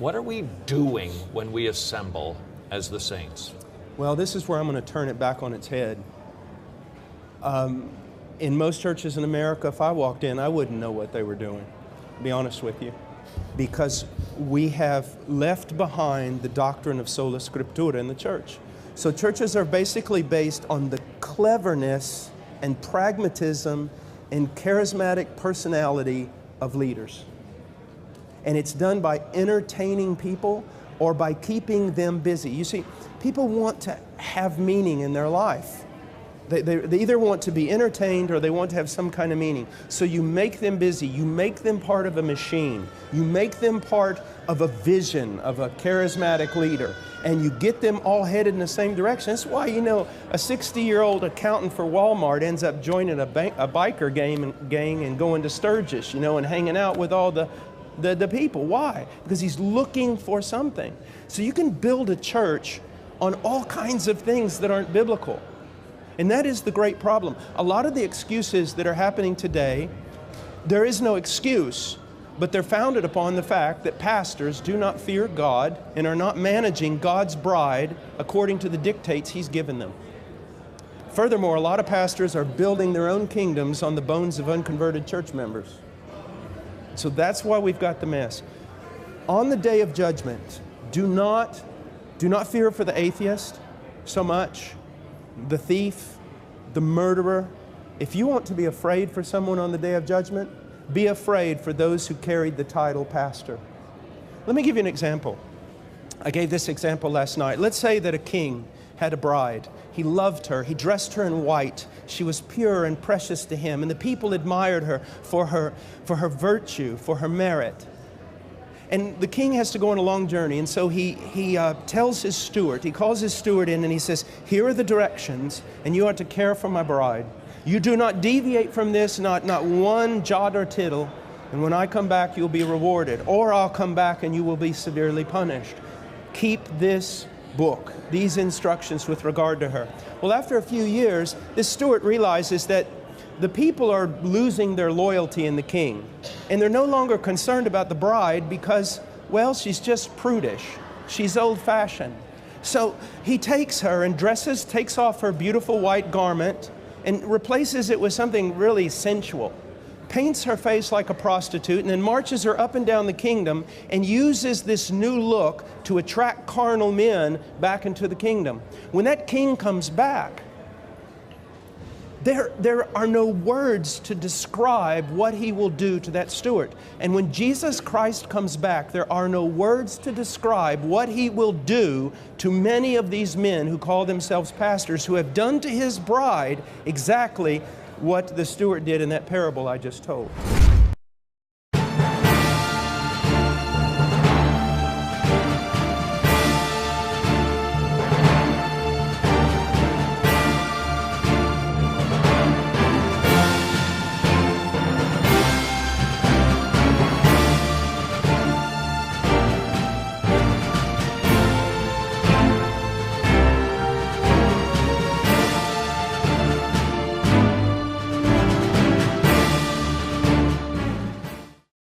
What are we doing when we assemble as the saints? Well, this is where I'm going to turn it back on its head. In most churches in America, if I walked in, I wouldn't know what they were doing, to be honest with you, because we have left behind the doctrine of sola scriptura in the church. So churches are basically based on the cleverness and pragmatism and charismatic personality of leaders. And it's done by entertaining people or by keeping them busy. You see, people want to have meaning in their life. They either want to be entertained or they want to have some kind of meaning. So you make them busy. You make them part of a machine. You make them part of a vision of a charismatic leader. And you get them all headed in the same direction. That's why, you know, a 60-year-old accountant for Walmart ends up joining a biker gang and going to Sturgis, you know, and hanging out with all the people. Why? Because he's looking for something. So you can build a church on all kinds of things that aren't biblical. And that is the great problem. A lot of the excuses that are happening today, there is no excuse, but they're founded upon the fact that pastors do not fear God and are not managing God's bride according to the dictates He's given them. Furthermore, a lot of pastors are building their own kingdoms on the bones of unconverted church members. So that's why we've got the mess. On the day of judgment, do not fear for the atheist so much, the thief, the murderer. If you want to be afraid for someone on the day of judgment, be afraid for those who carried the title pastor. Let me give you an example. I gave this example last night. Let's say that a king had a bride. He loved her. He dressed her in white. She was pure and precious to him, and the people admired her for her virtue, for her merit. And the king has to go on a long journey, and so he tells his steward, he calls his steward in and he says, here are the directions, and you are to care for my bride. You do not deviate from this, not one jot or tittle, and when I come back you'll be rewarded, or I'll come back and you will be severely punished. Keep this book, these instructions with regard to her. Well, after a few years, this steward realizes that the people are losing their loyalty in the king, and they're no longer concerned about the bride because, well, she's just prudish. She's old-fashioned. So he takes her and takes off her beautiful white garment and replaces it with something really sensual, paints her face like a prostitute, and then marches her up and down the kingdom and uses this new look to attract carnal men back into the kingdom. When that king comes back, there are no words to describe what he will do to that steward. And when Jesus Christ comes back, there are no words to describe what he will do to many of these men who call themselves pastors, who have done to his bride exactly what the steward did in that parable I just told.